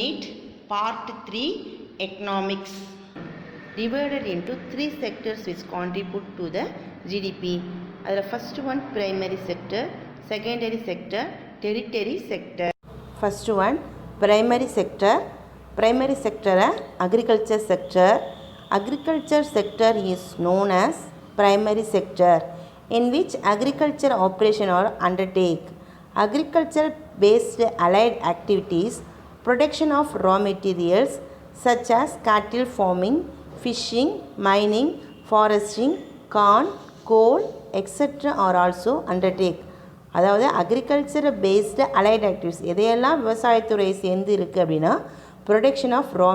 Unit Part 3 Economics, divided into 3 sectors which contribute to the GDP. The first one primary sector, secondary sector, tertiary sector. First one primary sector. Primary sector agriculture sector. Agriculture sector is known as primary sector, in which agriculture operation are undertake. Agriculture based allied activities, production of raw materials such as cattle farming, fishing, mining, foresting, corn, coal, etc. are also undertake. அதாவது agriculture based allied activities எதையெல்லாம் விவசாயத்துறை சேர்ந்து இருக்குது அப்படின்னா production of raw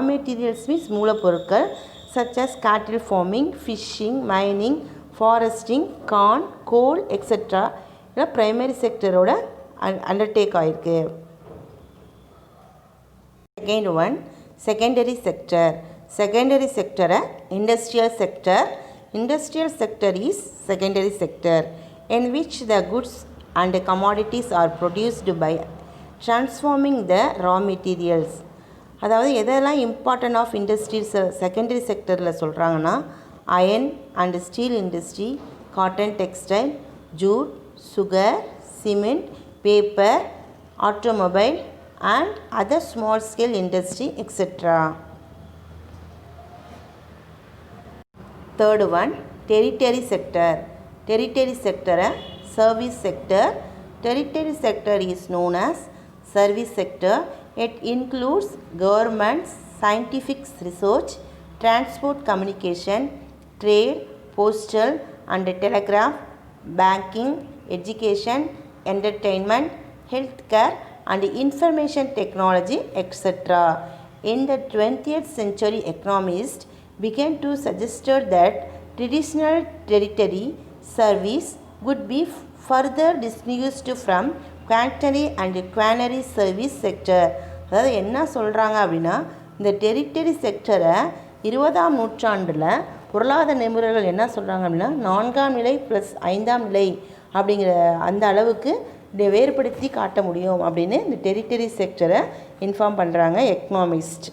materials means மூலப்பொருட்கள் such as cattle farming, fishing, mining, foresting, corn, coal etcetera இதெல்லாம் primary செக்டரோட undertake ஆகிருக்கு. Second one secondary sector. Secondary செக்டரை industrial sector. Industrial sector is secondary sector, in which the goods and commodities are produced by transforming the raw materials. அதாவது எதெல்லாம் important of industries secondary செக்டரில் சொல்கிறாங்கன்னா iron and steel industry, cotton textile, jute, sugar, cement, paper, automobile and other small scale industry etc. Third one tertiary sector. Tertiary sector service sector. Tertiary sector is known as service sector. It includes government, scientific research, transport communication, trade, postal and telegraph, banking, education, entertainment, healthcare and information technology etc. In the 20th century, economists began to suggest that traditional tertiary service would be further distinguished from quaternary and quaternary service sector. அதாவது என்ன சொல்கிறாங்க அப்படின்னா இந்த territory செக்டரை 20ஆம் நூற்றாண்டில் பொருளாதார நிபுணர்கள் என்ன சொல்கிறாங்க அப்படின்னா 4ஆம் நிலை ப்ளஸ் 5ஆம் நிலை அப்படிங்கிற அந்த அளவுக்கு வேறுபடுத்தி காட்ட முடியும் அப்படின்னு இந்த டெரிட்டரி செக்டரை இன்ஃபார்ம் பண்ணுறாங்க economist.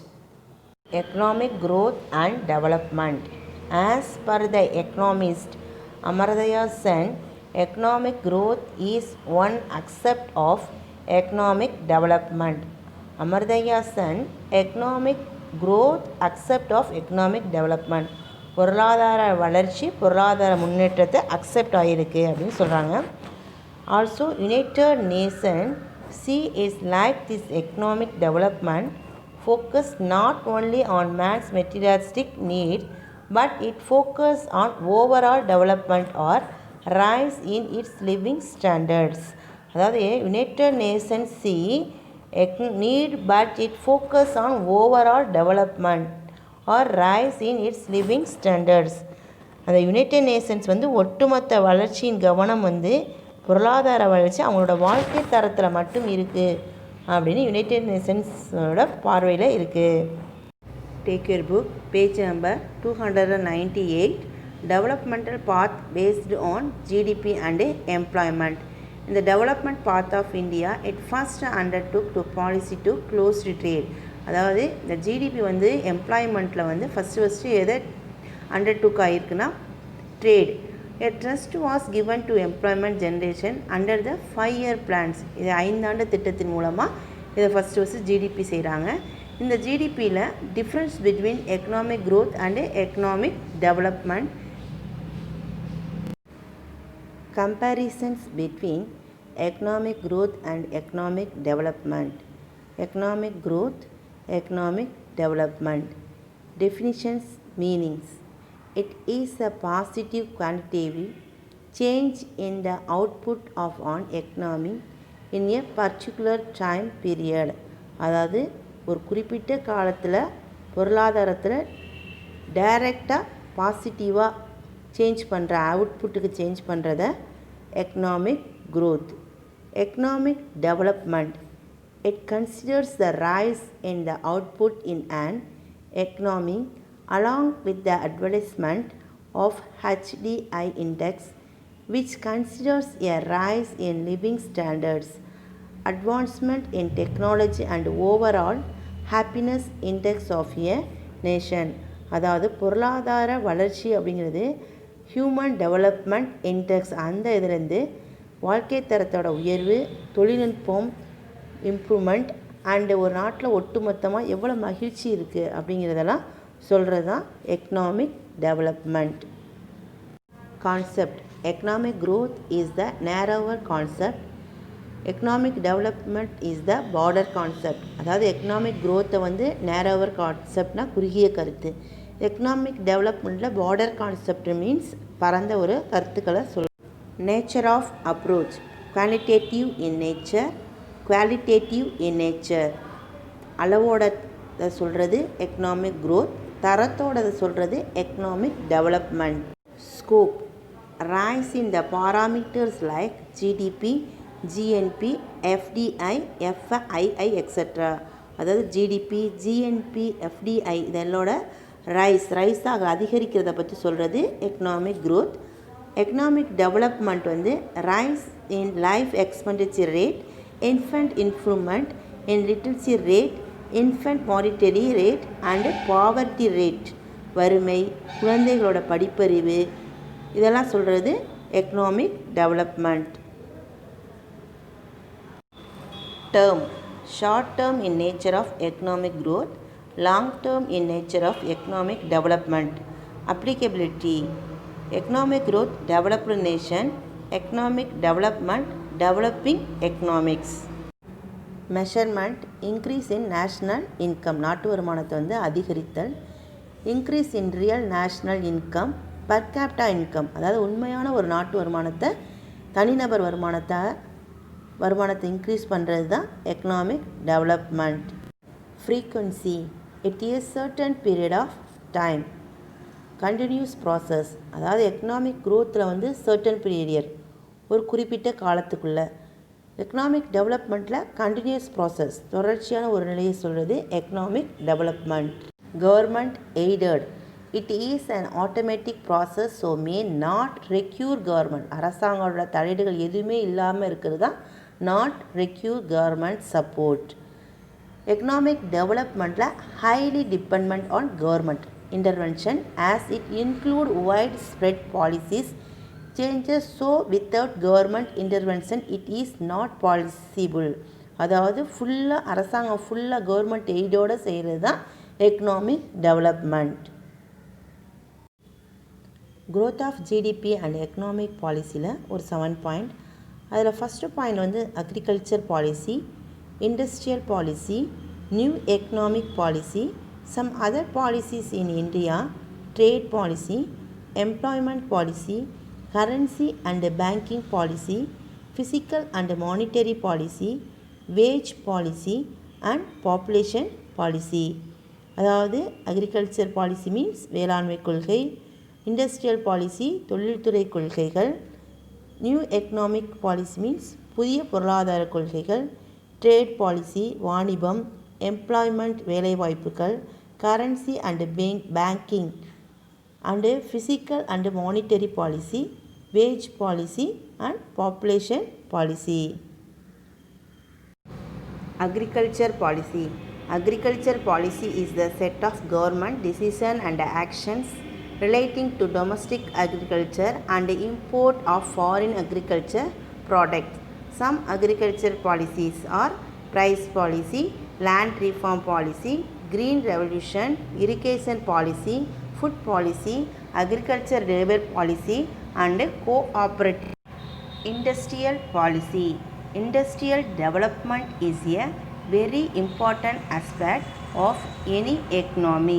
Economic growth and development. As per the economist Amartya Sen, economic growth is one aspect of economic development. Amartya Sen, economic growth aspect of economic development. பொருளாதார வளர்ச்சி பொருளாதார முன்னேற்றத்தை அக்செப்ட் ஆகிருக்கு அப்படின்னு சொல்கிறாங்க. Also United nation see is like this economic development focus not only on man's materialistic need but it focus on overall development or rise in its living standards. அதாவது United Nations need but it focus on overall development or rise in its living standards. அந்த United Nations ஒட்டுமொத்த வளர்ச்சியின் கவனம் பொருளாதார வளர்ச்சி அவங்களோட வாழ்க்கை தரத்தில் மட்டும் இருக்குது அப்படின்னு யுனைடெட் நேஷன்ஸோட பார்வையில் இருக்குது. Take your book page number 298. Developmental path based on GDP and employment. இந்த development path of India it first undertook to policy to closed trade. அதாவது இந்த ஜிடிபி எம்ப்ளாய்மெண்ட்டில் ஃபஸ்ட்டு எதை அண்டர்டுக் ஆகிருக்குன்னா trade. A trust was given to employment generation under the 5-year plans. இது 5 ஆண்டு திட்டத்தின் மூலமாக இதை ஃபஸ்ட்டு ஜிடிபி செய்கிறாங்க. இந்த ஜிடிபியில் difference between economic growth and economic development. Comparisons between economic growth and economic development. Economic growth, economic development. Definitions, meanings. It is a positive quantitative change in the output of an economy in a particular time period. அதாவது ஒரு குறிப்பிட்ட காலத்தில் பொருளாதாரத்தில் டைரெக்டாக பாசிட்டிவாக change பண்ணுற அவுட்புட்டுக்கு change பண்ணுறத economic growth. Economic development. It considers the rise in the output in an economy along with the advancement of HDI index, which considers a rise in living standards. advancement in technology and overall happiness index of a nation. அதாவது பொருளாதார வளர்ச்சி அப்படிங்கிறது human development index, அந்த இதிலேருந்து வாழ்க்கை தரத்தோட உயர்வு, தொழில்நுட்பம் improvement and ஒரு நாட்டில் ஒட்டுமொத்தமாக எவ்வளோ மகிழ்ச்சி இருக்குது அப்படிங்கிறதெல்லாம் சொல்கிறது தான் economic development. Concept. Economic growth is the narrower concept. Economic development is the broader concept. அதாவது எக்கனாமிக் growth-ஐ வந்து நேரோவர் கான்செப்ட்னா குறுகிய கருத்து. எக்கனாமிக் டெவலப்மெண்ட்டில் பார்டர் கான்செப்ட் மீன்ஸ் பரந்த ஒரு கருத்துக்களை nature of approach. Quantitative in nature, qualitative in nature. அளவோட சொல்கிறது எக்கனாமிக் growth, தரத்தோட சொல்கிறது economic development. Scope. Rise in the parameters like GDP, GNP, FDI, FII etcetera. அதாவது ஜிடிபி, ஜிஎன்பி, எஃப்டிஐ இதெல்லோட ரைஸாக அதிகரிக்கிறத பற்றி சொல்கிறது எக்கனாமிக் growth. எக்கனாமிக் டெவலப்மெண்ட் வந்து rice in life expenditure rate, infant improvement in literacy rate, infant monetary rate and poverty rate. வறுமை, குழந்தைகளோட படிப்பறிவு இதெல்லாம் சொல்கிறது economic development. Term. Short term in nature of economic growth, long term in nature of economic development. Applicability. Economic growth, developed nation. Economic development, developing economics. Measurement. Increase in national income. நாட்டு வருமானத்தை வந்து அதிகரித்தல். Increase in real national income, per capita income. அதாவது உண்மையான ஒரு நாட்டு வருமானத்தை, தனிநபர் வருமானத்தை இன்க்ரீஸ் பண்ணுறது தான் economic development. Frequency. It is certain period of time, continuous process. அதாவது எக்கனாமிக் growth-ல வந்து சர்டன் பீரியட், ஒரு குறிப்பிட்ட காலத்துக்குள்ளே. எக்கனாமிக் டெவலப்மெண்ட்டில் கண்டினியூஸ் ப்ராசஸ், தொடர்ச்சியான ஒரு நிலையை சொல்கிறது economic development. Government aided. It is an automatic process, so may not require government. அரசாங்கோட தலையீடுகள் எதுவுமே இல்லாமல் இருக்கிறது தான் not require government support. Economic டெவலப்மெண்ட்டில் highly dependent on government intervention as it include wide spread policies changes, so without government intervention it is not possible. அதாவது அரசாங்கம் ஃபுல்லாக கவர்மெண்ட் எய்டோடு செய்கிறது தான் economic development. growth of GDP and economic பாலிசியில் ஒரு 7 point. அதில் ஃபஸ்ட்டு பாயிண்ட் வந்து agriculture policy, industrial policy, new economic policy, some other policies in India, trade policy, employment policy, currency and banking policy, fiscal and monetary policy, wage policy and population policy. அதாவது agriculture policy means வேளாண்மை கொள்கை, industrial policy தொழில்துறை கொள்கைகள், new economic policy means புதிய பொருளாதார கொள்கைகள், trade policy வாணிபம், employment வேலைவாய்ப்புகள், currency and banking and physical and monetary policy, wage policy and population policy. Agriculture policy. Agriculture policy is the set of government decision and actions relating to domestic agriculture and import of foreign agriculture products. Some agriculture policies are price policy, land reform policy, green revolution, irrigation policy, food policy, agriculture labor policy and cooperative. Industrial policy. Industrial development is a very important aspect of any economy.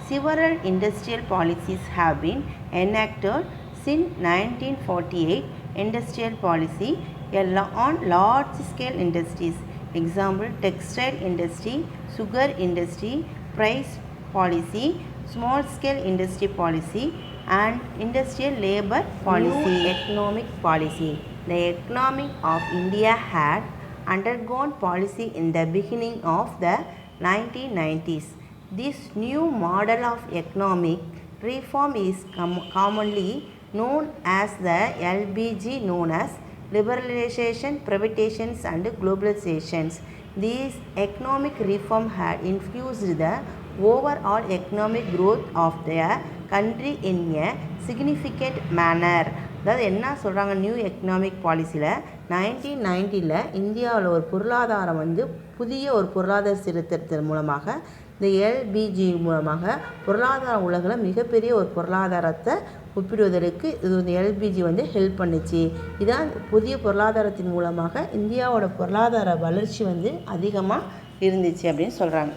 Several industrial policies have been enacted since 1948. Industrial policy on large scale industries. Example, textile industry, sugar industry, price policy, small scale industry policy and industrial labor policy. New economic policy. The economy of India had undergone policy in the beginning of the 1990s. This new model of economic reform is commonly known as the LBG, known as liberalization, privatizations and globalizations. These economic reform had influenced the overall economic growth of the country in a significant manner. அதாவது என்ன சொல்கிறாங்க, new economic பாலிசியில் 1990 இந்தியாவில் ஒரு பொருளாதாரம் புதிய ஒரு பொருளாதார சீர்திருத்தத்தின் மூலமாக இந்த எல்பிஜி மூலமாக பொருளாதார உலகில் மிகப்பெரிய ஒரு பொருளாதாரத்தை ஒப்பிடுவதற்கு இது இந்த எல்பிஜி ஹெல்ப் பண்ணுச்சு. இதான் புதிய பொருளாதாரத்தின் மூலமாக இந்தியாவோட பொருளாதார வளர்ச்சி அதிகமாக இருந்துச்சு அப்படின்னு சொல்கிறாங்க.